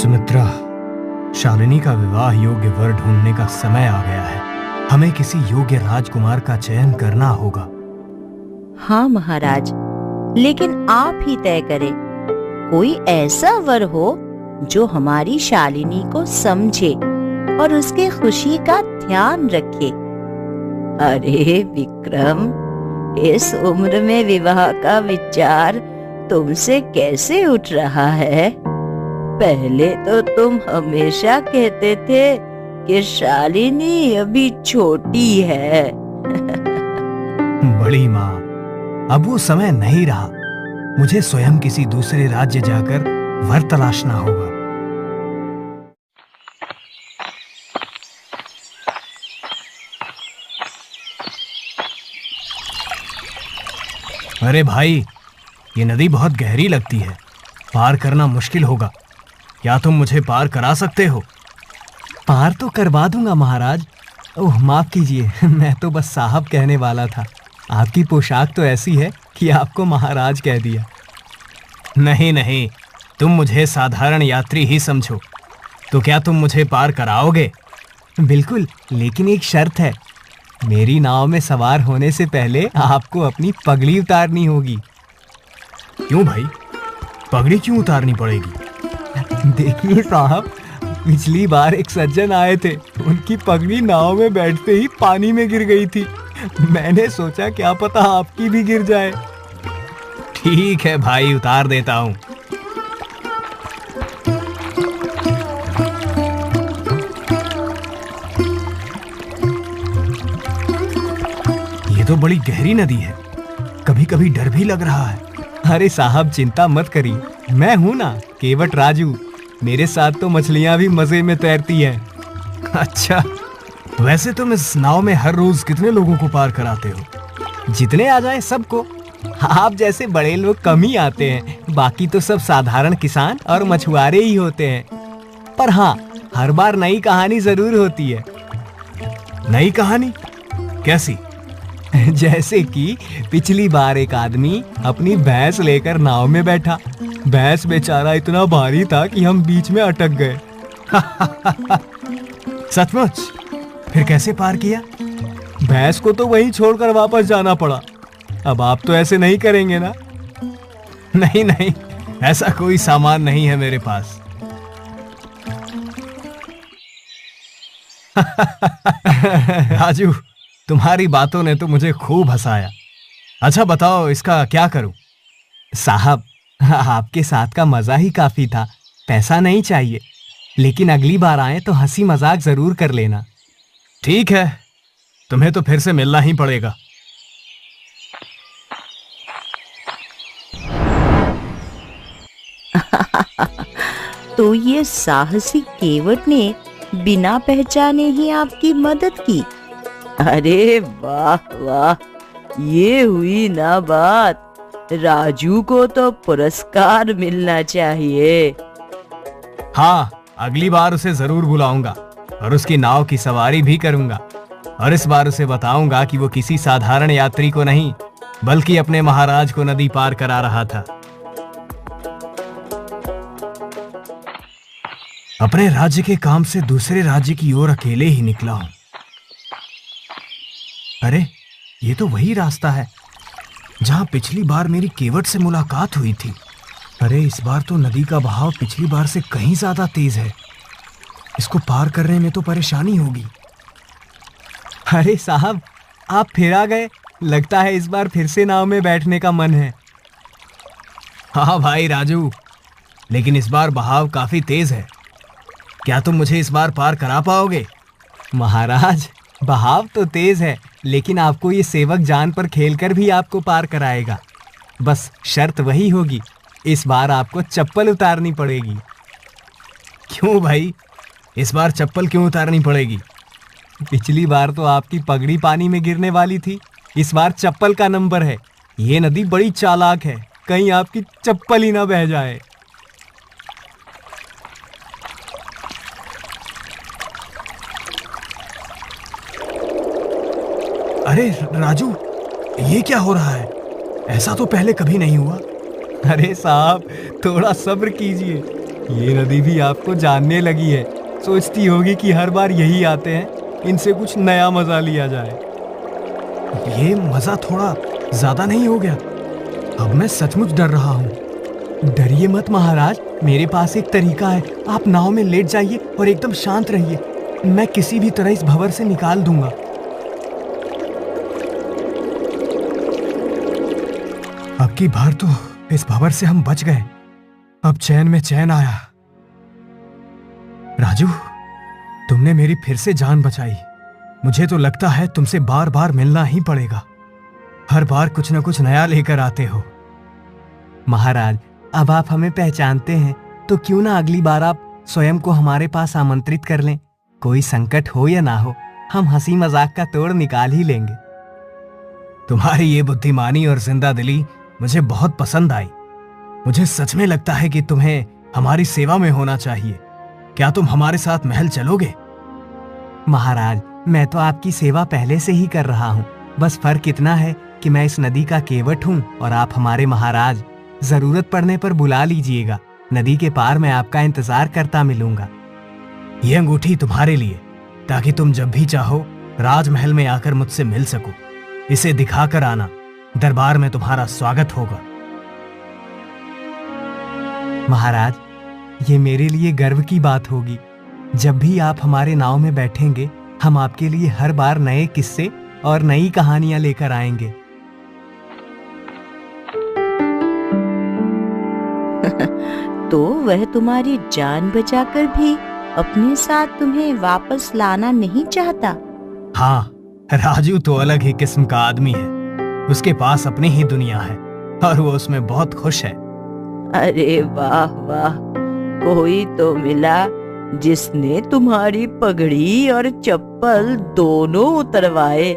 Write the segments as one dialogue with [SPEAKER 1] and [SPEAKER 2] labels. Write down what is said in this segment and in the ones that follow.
[SPEAKER 1] सुमित्रा, शालिनी का विवाह योग्य वर ढूंढने का समय आ गया है। हमें किसी योग्य राजकुमार का चयन करना होगा।
[SPEAKER 2] हाँ महाराज, लेकिन आप ही तय करें। कोई ऐसा वर हो जो हमारी शालिनी को समझे और उसके खुशी का ध्यान रखे। अरे विक्रम, इस उम्र में विवाह का विचार तुमसे कैसे उठ रहा है? पहले तो तुम हमेशा कहते थे कि शालिनी अभी छोटी है।
[SPEAKER 1] बड़ी माँ, अब वो समय नहीं रहा। मुझे स्वयं किसी दूसरे राज्य जाकर वर तलाशना होगा। अरे भाई, ये नदी बहुत गहरी लगती है, पार करना मुश्किल होगा। क्या तुम मुझे पार करा सकते हो?
[SPEAKER 3] पार तो करवा दूंगा महाराज। ओह माफ कीजिए, मैं तो बस साहब कहने वाला था। आपकी पोशाक तो ऐसी है कि आपको महाराज कह दिया।
[SPEAKER 1] नहीं नहीं, तुम मुझे साधारण यात्री ही समझो। तो क्या तुम मुझे पार कराओगे?
[SPEAKER 3] बिल्कुल, लेकिन एक शर्त है। मेरी नाव में सवार होने से पहले आपको अपनी पगड़ी उतारनी होगी।
[SPEAKER 1] क्यों भाई, पगड़ी क्यों उतारनी पड़ेगी?
[SPEAKER 3] देखिए साहब, पिछली बार एक सज्जन आए थे, उनकी पगड़ी नाव में बैठते ही पानी में गिर गई थी। मैंने सोचा क्या पता आपकी भी गिर जाए।
[SPEAKER 1] ठीक है भाई, उतार देता हूँ। ये तो बड़ी गहरी नदी है, कभी कभी डर भी लग रहा है।
[SPEAKER 3] अरे साहब चिंता मत करिए, मैं हूं ना, केवट राजू। मेरे साथ तो मछलियां भी मजे में तैरती हैं।
[SPEAKER 1] अच्छा, वैसे तुम इस नाव में हर रोज कितने लोगों को पार कराते हो?
[SPEAKER 3] जितने आ जाए सबको। आप जैसे बड़े लोग कम ही आते हैं, बाकी तो सब साधारण किसान और मछुआरे ही होते हैं। पर हाँ, हर बार नई कहानी जरूर होती है।
[SPEAKER 1] नई कहानी कैसी?
[SPEAKER 3] जैसे कि पिछली बार एक आदमी अपनी भैंस लेकर नाव में बैठा। भैंस बेचारा इतना भारी था कि हम बीच में अटक गए।
[SPEAKER 1] सचमुच? फिर कैसे पार किया?
[SPEAKER 3] भैंस को तो वहीं छोड़कर वापस जाना पड़ा। अब आप तो ऐसे नहीं करेंगे ना?
[SPEAKER 1] नहीं नहीं, ऐसा कोई सामान नहीं है मेरे पास। राजू, तुम्हारी बातों ने तो मुझे खूब हंसाया। अच्छा बताओ, इसका क्या करूं?
[SPEAKER 3] साहब, आपके साथ का मजा ही काफी था, पैसा नहीं चाहिए। लेकिन अगली बार आए तो हंसी मजाक जरूर कर लेना।
[SPEAKER 1] ठीक है, तुम्हें तो फिर से मिलना ही पड़ेगा।
[SPEAKER 2] तो ये साहसी केवट ने बिना पहचाने ही आपकी मदद की। अरे वाह वाह, ये हुई ना बात। राजू को तो पुरस्कार मिलना चाहिए।
[SPEAKER 1] हाँ, अगली बार उसे जरूर बुलाऊंगा और उसकी नाव की सवारी भी करूंगा। और इस बार उसे बताऊंगा कि वो किसी साधारण यात्री को नहीं, बल्कि अपने महाराज को नदी पार करा रहा था। अपने राज्य के काम से दूसरे राज्य की ओर अकेले ही निकला हूं। अरे, ये तो वही रास्ता है जहां पिछली बार मेरी केवट से मुलाकात हुई थी। अरे, इस बार तो नदी का बहाव पिछली बार से कहीं ज्यादा तेज है। इसको पार करने में तो परेशानी होगी।
[SPEAKER 3] अरे साहब, आप फिर आ गए। लगता है इस बार फिर से नाव में बैठने का मन है।
[SPEAKER 1] हाँ भाई राजू, लेकिन इस बार बहाव काफी तेज है। क्या तुम मुझे इस बार पार करा पाओगे?
[SPEAKER 3] महाराज, बहाव तो तेज है, लेकिन आपको ये सेवक जान पर खेलकर भी आपको पार कराएगा। बस शर्त वही होगी, इस बार आपको चप्पल उतारनी पड़ेगी।
[SPEAKER 1] क्यों भाई, इस बार चप्पल क्यों उतारनी पड़ेगी?
[SPEAKER 3] पिछली बार तो आपकी पगड़ी पानी में गिरने वाली थी, इस बार चप्पल का नंबर है। ये नदी बड़ी चालाक है, कहीं आपकी चप्पल ही ना बह जाए।
[SPEAKER 1] अरे राजू, ये क्या हो रहा है? ऐसा तो पहले कभी नहीं हुआ।
[SPEAKER 3] अरे साहब, थोड़ा सब्र कीजिए। ये नदी भी आपको जानने लगी है। सोचती होगी कि हर बार यही आते हैं, इनसे कुछ नया मजा लिया जाए।
[SPEAKER 1] ये मजा थोड़ा ज्यादा नहीं हो गया? अब मैं सचमुच डर रहा हूँ।
[SPEAKER 3] डरिए मत महाराज, मेरे पास एक तरीका है। आप नाव में लेट जाइए और एकदम शांत रहिए। मैं किसी भी तरह इस भंवर से निकाल दूंगा।
[SPEAKER 1] अब की बार तो इस भंवर से हम बच गए। अब चैन में चैन आया। राजू, तुमने मेरी फिर से जान बचाई। मुझे तो लगता है तुमसे बार बार मिलना ही पड़ेगा। हर बार कुछ न कुछ नया लेकर आते हो।
[SPEAKER 3] महाराज, अब आप हमें पहचानते हैं तो क्यों ना अगली बार आप स्वयं को हमारे पास आमंत्रित कर लें। कोई संकट हो या ना हो, हम हंसी मजाक का तोड़ निकाल ही लेंगे।
[SPEAKER 1] तुम्हारी ये बुद्धिमानी और जिंदा दिली मुझे बहुत पसंद आई। मुझे सच में लगता है कि तुम्हें हमारी सेवा में होना चाहिए। क्या तुम हमारे साथ महल चलोगे?
[SPEAKER 3] महाराज, मैं तो आपकी सेवा पहले से ही कर रहा हूँ। बस फर्क इतना है कि मैं इस नदी का केवट हूँ और आप हमारे महाराज। जरूरत पड़ने पर बुला लीजिएगा। नदी के पार मैं आपका इंतजार करता मिलूंगा।
[SPEAKER 1] ये अंगूठी तुम्हारे लिए, ताकि तुम जब भी चाहो राजमहल में आकर मुझसे मिल सको। इसे दिखाकर आना, दरबार में तुम्हारा स्वागत होगा।
[SPEAKER 3] महाराज, ये मेरे लिए गर्व की बात होगी। जब भी आप हमारे नाव में बैठेंगे, हम आपके लिए हर बार नए किस्से और नई कहानियां लेकर आएंगे।
[SPEAKER 2] तो वह तुम्हारी जान बचाकर भी अपने साथ तुम्हें वापस लाना नहीं चाहता?
[SPEAKER 1] हाँ, राजू तो अलग ही किस्म का आदमी है। उसके पास अपनी ही दुनिया है और वो उसमें बहुत खुश है।
[SPEAKER 2] अरे वाह वाह, कोई तो मिला जिसने तुम्हारी पगड़ी और चप्पल दोनों उतरवाए।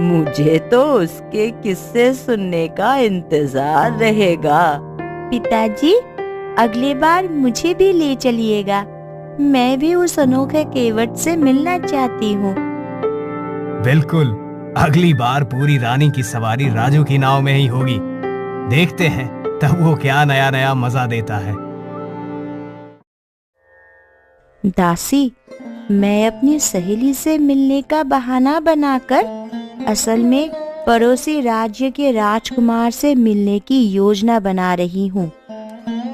[SPEAKER 2] मुझे तो उसके किस्से सुनने का इंतजार रहेगा। पिताजी, अगली बार मुझे भी ले चलिएगा। मैं भी उस अनोखे केवट से मिलना चाहती हूँ।
[SPEAKER 1] बिल्कुल, अगली बार पूरी रानी की सवारी राजू की नाव में ही होगी। देखते हैं तब वो क्या नया नया मजा देता है।
[SPEAKER 2] दासी, मैं अपनी सहेली से मिलने का बहाना बनाकर असल में पड़ोसी राज्य के राजकुमार से मिलने की योजना बना रही हूँ।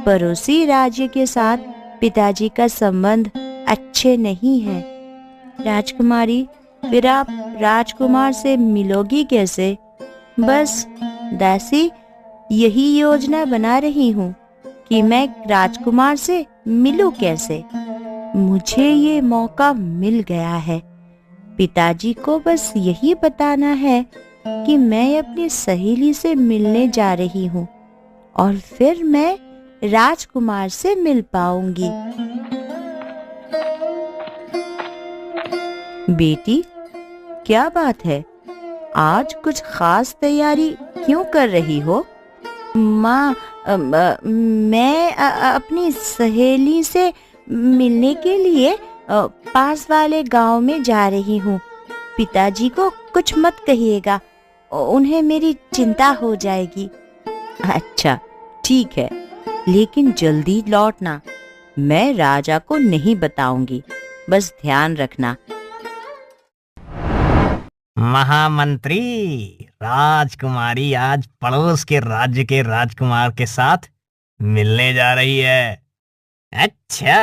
[SPEAKER 2] पड़ोसी राज्य के साथ पिताजी का संबंध अच्छे नहीं है। राजकुमारी, फिर आप राजकुमार से मिलोगी कैसे? बस दासी, यही योजना बना रही हूँ कि मैं राजकुमार से मिलूं कैसे। मुझे ये मौका मिल गया है। पिताजी को बस यही बताना है कि मैं अपनी सहेली से मिलने जा रही हूँ और फिर मैं राजकुमार से मिल पाऊंगी। बेटी, क्या बात है? आज कुछ खास तैयारी क्यों कर रही हो? माँ, मैं अपनी सहेली से मिलने के लिए पास वाले गांव में जा रही हूँ। पिताजी को कुछ मत कहिएगा, उन्हें मेरी चिंता हो जाएगी। अच्छा, ठीक है, लेकिन जल्दी लौटना। मैं राजा को नहीं बताऊंगी, बस ध्यान रखना।
[SPEAKER 3] महामंत्री, राजकुमारी आज पड़ोस के राज्य के राजकुमार के साथ मिलने जा रही है। अच्छा,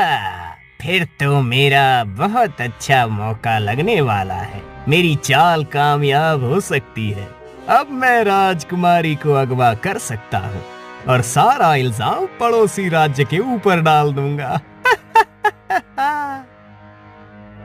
[SPEAKER 3] फिर तो मेरा बहुत अच्छा मौका लगने वाला है। मेरी चाल कामयाब हो सकती है। अब मैं राजकुमारी को अगवा कर सकता हूँ और सारा इल्जाम पड़ोसी राज्य के ऊपर डाल दूंगा।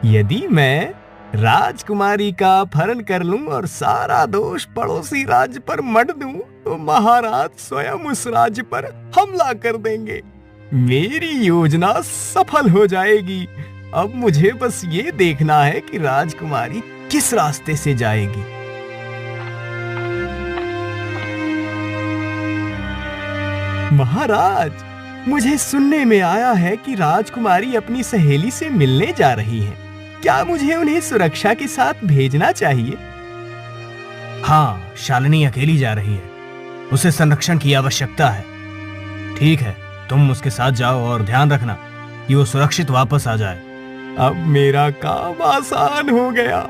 [SPEAKER 3] यदि मैं राजकुमारी का अपहरण कर लूं और सारा दोष पड़ोसी राज्य पर मढ़ दूं, तो महाराज स्वयं उस राज्य पर हमला कर देंगे। मेरी योजना सफल हो जाएगी। अब मुझे बस ये देखना है कि राजकुमारी किस रास्ते से जाएगी। महाराज, मुझे सुनने में आया है कि राजकुमारी अपनी सहेली से मिलने जा रही है। क्या मुझे उन्हें सुरक्षा के साथ भेजना चाहिए?
[SPEAKER 1] हाँ, शालिनी अकेली जा रही है। उसे संरक्षण की आवश्यकता है। ठीक है, तुम उसके साथ जाओ और ध्यान रखना कि वो सुरक्षित वापस आ जाए।
[SPEAKER 3] अब मेरा काम आसान हो गया।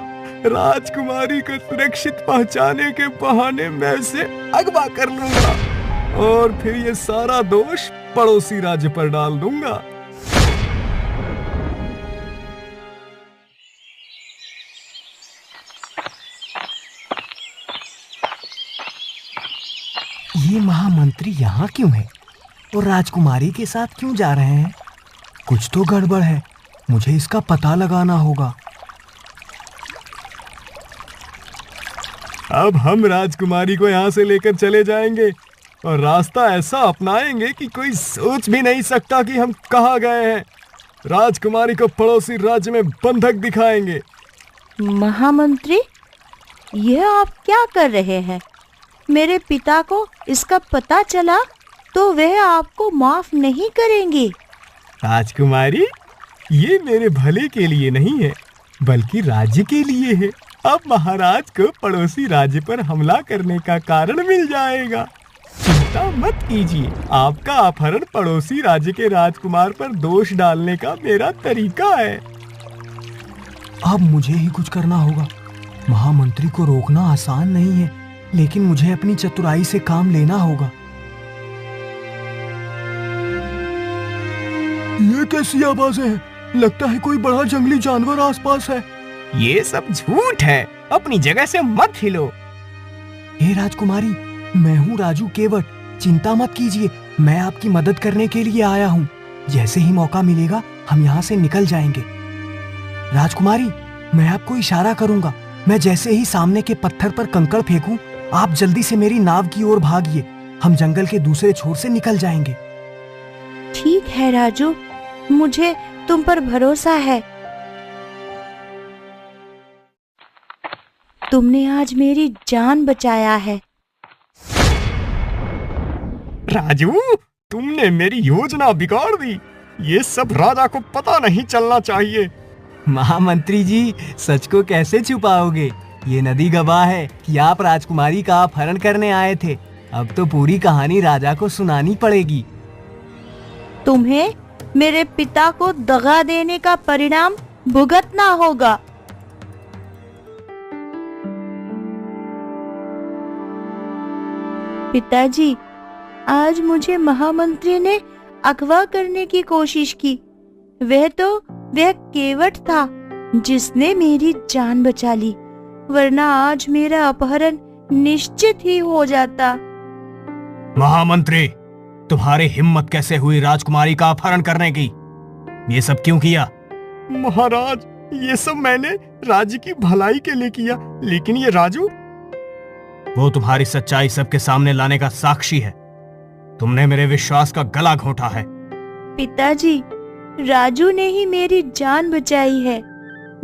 [SPEAKER 3] राजकुमारी को सुरक्षित पहुंचाने के बहाने मैं उसे अगवा कर लूंगा और फिर ये सारा दोष पड़ोसी राज्य पर डाल दूंगा।
[SPEAKER 1] ये महामंत्री यहाँ क्यों है और राजकुमारी के साथ क्यों जा रहे हैं? कुछ तो गड़बड़ है, मुझे इसका पता लगाना होगा।
[SPEAKER 3] अब हम राजकुमारी को यहाँ से लेकर चले जाएंगे और रास्ता ऐसा अपनाएंगे कि कोई सोच भी नहीं सकता कि हम कहाँ गए हैं। राजकुमारी को पड़ोसी राज्य में बंधक दिखाएंगे।
[SPEAKER 2] महामंत्री, यह आप क्या कर रहे हैं? मेरे पिता को इसका पता चला तो वह आपको माफ नहीं करेंगे।
[SPEAKER 3] राजकुमारी, ये मेरे भले के लिए नहीं है बल्कि राज्य के लिए है। अब महाराज को पड़ोसी राज्य पर हमला करने का कारण मिल जाएगा। चिंता मत कीजिए, आपका अपहरण पड़ोसी राज्य के राजकुमार पर दोष डालने का मेरा तरीका है।
[SPEAKER 1] अब मुझे ही कुछ करना होगा। महामंत्री को रोकना आसान नहीं है, लेकिन मुझे अपनी चतुराई से काम लेना होगा। ये कैसी आवाजें हैं? लगता है कोई बड़ा जंगली जानवर आसपास है।
[SPEAKER 3] ये सब झूठ है, अपनी जगह से मत हिलो।
[SPEAKER 1] हे राजकुमारी, मैं हूँ राजू केवट। चिंता मत कीजिए, मैं आपकी मदद करने के लिए आया हूँ। जैसे ही मौका मिलेगा हम यहाँ से निकल जाएंगे। राजकुमारी, मैं आपको इशारा करूंगा। मैं जैसे ही सामने के पत्थर पर कंकड़ फेंकूं, आप जल्दी से मेरी नाव की ओर भागिए। हम जंगल के दूसरे छोर से निकल जाएंगे।
[SPEAKER 2] ठीक है राजू, मुझे तुम पर भरोसा है। तुमने आज मेरी जान बचाया है।
[SPEAKER 3] राजू, तुमने मेरी योजना बिगाड़ दी। ये सब राजा को पता नहीं चलना चाहिए।
[SPEAKER 1] महामंत्री जी, सच को कैसे छुपाओगे? ये नदी गवाह है कि आप राजकुमारी का अपहरण करने आए थे। अब तो पूरी कहानी राजा को सुनानी पड़ेगी।
[SPEAKER 2] तुम्हें मेरे पिता को दगा देने का परिणाम भुगतना होगा। पिताजी, आज मुझे महामंत्री ने अगवा करने की कोशिश की। वह केवट था जिसने मेरी जान बचा ली, वरना आज मेरा अपहरण निश्चित ही हो जाता।
[SPEAKER 1] महामंत्री, तुम्हारी हिम्मत कैसे हुई राजकुमारी का अपहरण करने की? ये सब क्यों किया?
[SPEAKER 3] महाराज, ये सब मैंने राज्य की भलाई के लिए किया, लेकिन ये राजू,
[SPEAKER 1] वो तुम्हारी सच्चाई सबके सामने लाने का साक्षी है। तुमने मेरे विश्वास का गला घोंटा है।
[SPEAKER 2] पिताजी, राजू ने ही मेरी जान बचाई है।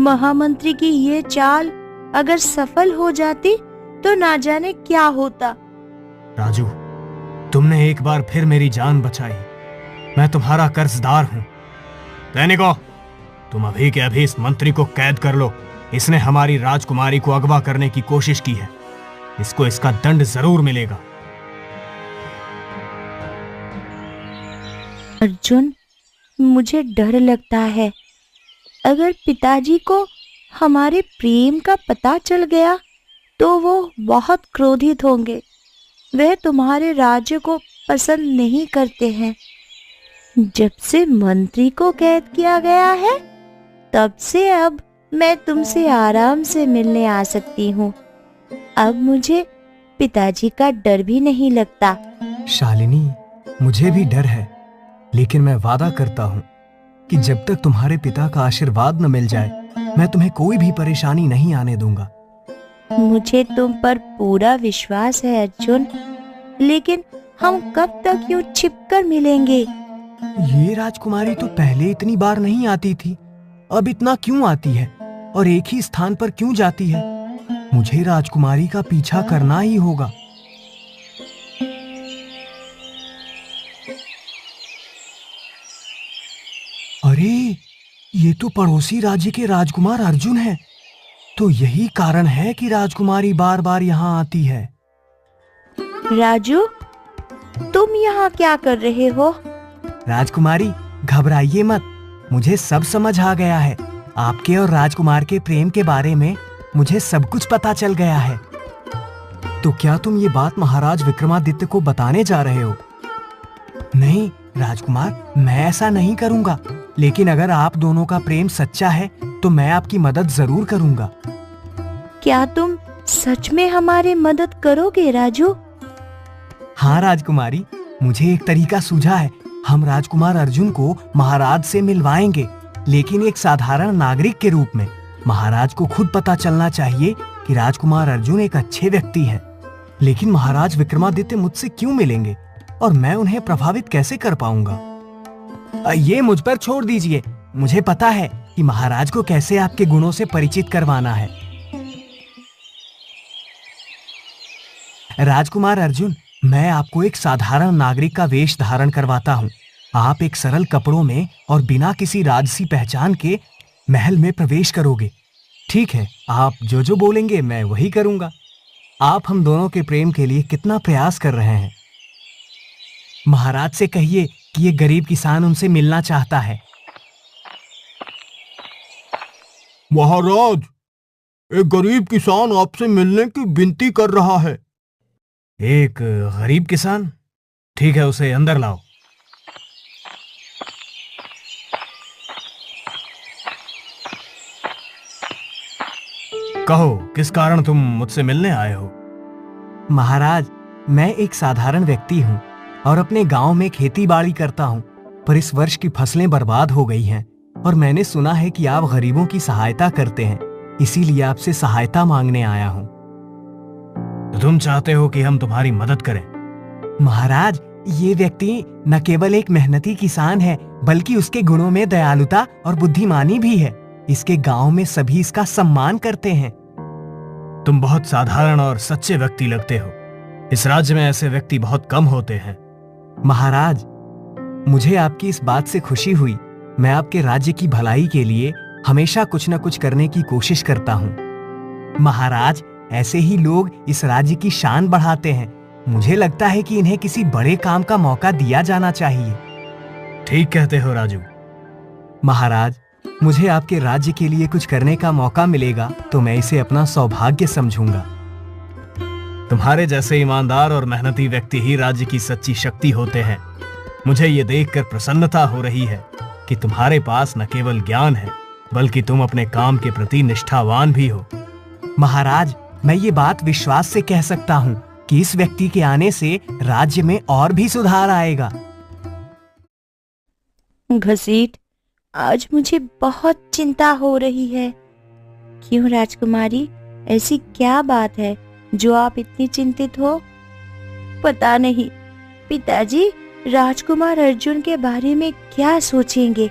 [SPEAKER 2] महामंत्री की ये चाल अगर सफल हो जाती तो ना जाने क्या होता।
[SPEAKER 1] राजू, तुमने एक बार फिर मेरी जान बचाई। मैं तुम्हारा कर्जदार हूँ। दैनिको, तुम अभी के अभी इस मंत्री को कैद कर लो। इसने हमारी राजकुमारी को अगवा करने की कोशिश की है। इसको इसका दंड जरूर मिलेगा।
[SPEAKER 2] अर्जुन, मुझे डर लगता है। अगर पिताजी को हमारे प्रेम का पता चल गया तो वो बहुत क्रोधित होंगे। वह तुम्हारे राज्य को पसंद नहीं करते हैं। जब से मंत्री को कैद किया गया है, तब से अब मैं तुमसे आराम से मिलने आ सकती हूँ। अब मुझे पिताजी का डर भी नहीं लगता।
[SPEAKER 1] शालिनी, मुझे भी डर है, लेकिन मैं वादा करता हूँ कि जब तक तुम्हारे पिता का आशीर्वाद न मिल जाए, मैं तुम्हें कोई भी परेशानी नहीं आने दूंगा।
[SPEAKER 2] मुझे तुम पर पूरा विश्वास है अर्जुन, लेकिन हम कब तक यूं छिपकर मिलेंगे?
[SPEAKER 1] ये राजकुमारी तो पहले इतनी बार नहीं आती थी, अब इतना क्यों आती है और एक ही स्थान पर क्यों जाती है? मुझे राजकुमारी का पीछा करना ही होगा। अरे, ये तो पड़ोसी राज्य के राजकुमार अर्जुन है। तो यही कारण है कि राजकुमारी बार बार यहाँ आती है।
[SPEAKER 2] राजू, तुम यहाँ क्या कर रहे हो?
[SPEAKER 1] राजकुमारी, घबराइए मत, मुझे सब समझ आ गया है। आपके और राजकुमार के प्रेम के बारे में मुझे सब कुछ पता चल गया है। तो क्या तुम ये बात महाराज विक्रमादित्य को बताने जा रहे हो? नहीं राजकुमार, मैं ऐसा नहीं करूंगा, लेकिन अगर आप दोनों का प्रेम सच्चा है तो मैं आपकी मदद जरूर करूंगा।
[SPEAKER 2] क्या तुम सच में हमारी मदद करोगे राजू?
[SPEAKER 1] हाँ राजकुमारी, मुझे एक तरीका सूझा है। हम राजकुमार अर्जुन को महाराज से मिलवाएंगे, लेकिन एक साधारण नागरिक के रूप में। महाराज को खुद पता चलना चाहिए कि राजकुमार अर्जुन एक अच्छे व्यक्ति हैं। लेकिन महाराज विक्रमादित्य मुझसे क्यों मिलेंगे और मैं उन्हें प्रभावित कैसे कर पाऊंगा? ये मुझ पर छोड़ दीजिए, मुझे पता है कि महाराज को कैसे आपके गुणों से परिचित करवाना है। राजकुमार अर्जुन, मैं आपको एक साधारण नागरिक का वेश धारण करवाता हूँ। आप एक सरल कपड़ों में और बिना किसी राजसी पहचान के महल में प्रवेश करोगे। ठीक है, आप जो जो बोलेंगे मैं वही करूंगा। आप हम दोनों के प्रेम के लिए कितना प्रयास कर रहे हैं। महाराज से कहिए कि ये गरीब किसान उनसे मिलना चाहता है।
[SPEAKER 4] महाराज, एक गरीब किसान आपसे मिलने की विनती कर रहा है।
[SPEAKER 1] एक गरीब किसान? ठीक है, उसे अंदर लाओ। कहो, किस कारण तुम मुझसे मिलने आए हो? महाराज, मैं एक साधारण व्यक्ति हूँ और अपने गांव में खेती बाड़ी करता हूँ, पर इस वर्ष की फसलें बर्बाद हो गई हैं और मैंने सुना है कि आप गरीबों की सहायता करते हैं, इसीलिए आपसे सहायता मांगने आया हूँ। तो तुम चाहते हो कि हम तुम्हारी मदद करें? महाराज, ये व्यक्ति न केवल एक मेहनती किसान है, बल्कि उसके गुणों में दयालुता और बुद्धिमानी भी है। इसके गांव में सभी इसका सम्मान करते हैं। तुम बहुत साधारण और सच्चे व्यक्ति लगते हो। इस राज्य में ऐसे व्यक्ति बहुत कम होते हैं। महाराज, मुझे आपकी इस बात से खुशी हुई। मैं आपके राज्य की भलाई के लिए हमेशा कुछ न कुछ करने की कोशिश करता हूँ। महाराज, ऐसे ही लोग इस राज्य की शान बढ़ाते हैं। मुझे लगता है कि इन्हें किसी बड़े काम का मौका दिया जाना चाहिए। ठीक कहते हो राजू। महाराज, मुझे आपके राज्य के लिए कुछ करने का मौका मिलेगा तो मैं इसे अपना सौभाग्य समझूंगा। तुम्हारे जैसे ईमानदार और मेहनती व्यक्ति ही राज्य की सच्ची शक्ति होते हैं। मुझे ये देखकर प्रसन्नता हो रही है कि तुम्हारे पास न केवल ज्ञान है, बल्कि तुम अपने काम के प्रति निष्ठावान भी हो। महाराज, मैं ये बात विश्वास से कह सकता हूँ कि इस व्यक्ति के आने से राज्य में और भी सुधार आएगा।
[SPEAKER 2] घसीट, आज मुझे बहुत चिंता हो रही है। क्यों राजकुमारी, ऐसी क्या बात है जो आप इतनी चिंतित हो? पता नहीं पिताजी राजकुमार अर्जुन के बारे में क्या सोचेंगे।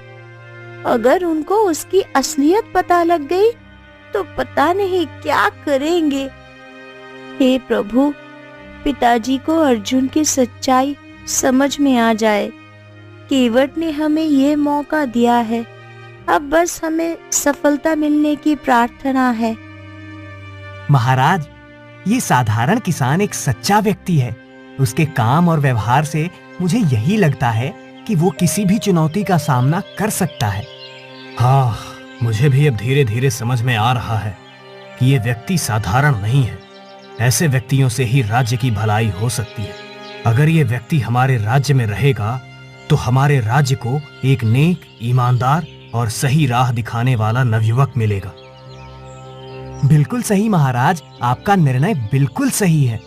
[SPEAKER 2] अगर उनको उसकी असलियत पता लग गई तो पता नहीं क्या करेंगे। हे प्रभु, पिताजी को अर्जुन की सच्चाई समझ में आ जाए। केवट ने हमें ये मौका दिया है, अब बस हमें सफलता मिलने की प्रार्थना है।
[SPEAKER 1] महाराज, ये साधारण किसान एक सच्चा व्यक्ति है। उसके काम और व्यवहार से मुझे यही लगता है कि वो किसी भी चुनौती का सामना कर सकता है। हाँ, मुझे भी अब धीरे धीरे समझ में आ रहा है कि ये व्यक्ति साधारण नहीं है। ऐसे व्यक्तियों से ही राज्य की भलाई हो सकती है। अगर ये व्यक्ति हमारे राज्य में रहेगा तो हमारे राज्य को एक नेक, ईमानदार और सही राह दिखाने वाला नवयुवक मिलेगा। बिल्कुल सही महाराज, आपका निर्णय बिल्कुल सही है।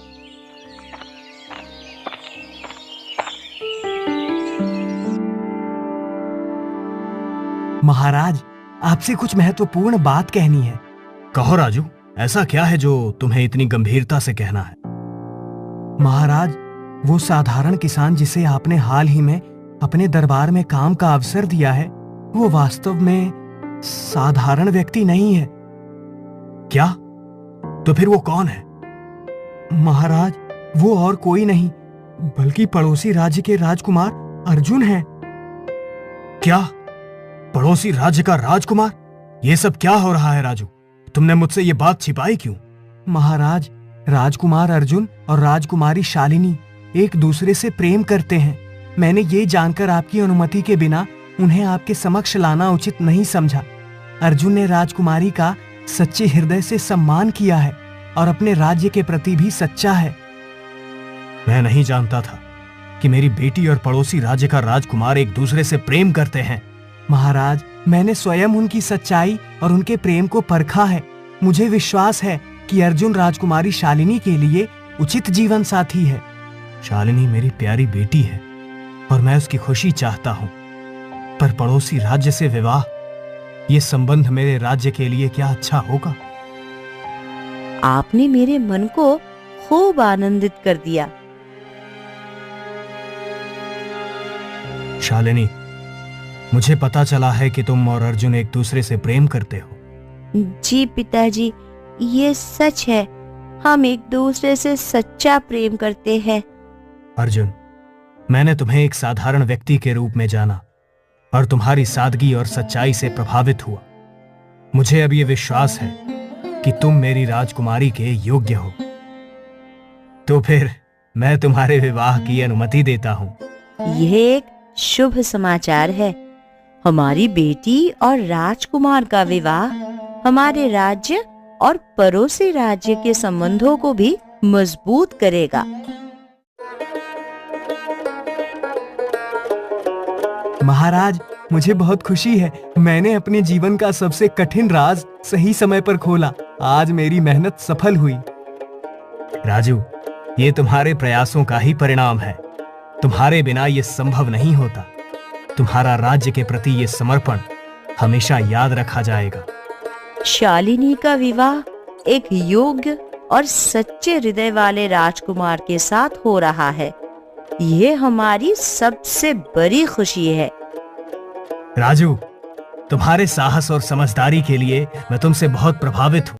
[SPEAKER 1] महाराज, आपसे कुछ महत्वपूर्ण बात कहनी है। कहो राजू, ऐसा क्या है जो तुम्हें इतनी गंभीरता से कहना है? महाराज, वो साधारण किसान जिसे आपने हाल ही में अपने दरबार में काम का अवसर दिया है, वो वास्तव में साधारण व्यक्ति नहीं है। क्या? तो फिर वो कौन है? महाराज, वो और कोई नहीं बल्कि पड़ोसी राज्य के राजकुमार अर्जुन हैं। क्या? पड़ोसी राज्य का राजकुमार? ये सब क्या हो रहा है राजू? तुमने मुझसे ये बात छिपाई क्यों? महाराज, राजकुमार अर्जुन और राजकुमारी शालिनी एक दूसरे से प्रेम करते हैं। मैंने ये जानकर आपकी अनुमति के बिना उन्हें आपके समक्ष लाना उचित नहीं समझा। अर्जुन ने राजकुमारी का सच्चे हृदय से सम्मान किया है और अपने राज्य के प्रति भी सच्चा है।
[SPEAKER 4] मैं नहीं जानता था कि मेरी बेटी और पड़ोसी राज्य का राजकुमार एक दूसरे से प्रेम करते हैं।
[SPEAKER 1] महाराज, मैंने स्वयं उनकी सच्चाई और उनके प्रेम को परखा है। मुझे विश्वास है कि अर्जुन राजकुमारी शालिनी के लिए उचित जीवन साथी है।
[SPEAKER 4] शालिनी मेरी प्यारी बेटी है और मैं उसकी खुशी चाहता हूँ, पर पड़ोसी राज्य से विवाह, ये संबंध मेरे राज्य के लिए क्या अच्छा होगा?
[SPEAKER 2] आपने मेरे मन को खूब आनंदित कर दिया।
[SPEAKER 4] शालिनी, मुझे पता चला है कि तुम और अर्जुन एक दूसरे से प्रेम करते हो।
[SPEAKER 2] जी पिताजी, ये सच है। हम एक दूसरे से सच्चा प्रेम करते हैं।
[SPEAKER 4] अर्जुन, मैंने तुम्हें एक साधारण व्यक्ति के रूप में जाना और तुम्हारी सादगी और सच्चाई से प्रभावित हुआ। मुझे अब ये विश्वास है कि तुम मेरी राजकुमारी के योग्य हो। तो फिर मैं तुम्हारे विवाह की अनुमति देता हूँ।
[SPEAKER 2] यह एक शुभ समाचार है। हमारी बेटी और राजकुमार का विवाह हमारे राज्य और पड़ोसी राज्य के संबंधों को भी मजबूत करेगा।
[SPEAKER 1] महाराज, मुझे बहुत खुशी है। मैंने अपने जीवन का सबसे कठिन राज सही समय पर खोला। आज मेरी मेहनत सफल हुई।
[SPEAKER 4] राजू, ये तुम्हारे प्रयासों का ही परिणाम है। तुम्हारे बिना ये संभव नहीं होता। तुम्हारा राज्य के प्रति ये समर्पण हमेशा याद रखा जाएगा।
[SPEAKER 2] शालिनी का विवाह एक योग्य और सच्चे हृदय वाले राजकुमार के साथ हो रहा है। ये हमारी सबसे बड़ी खुशी है।
[SPEAKER 4] राजू, तुम्हारे साहस और समझदारी के लिए मैं तुमसे बहुत प्रभावित हूँ।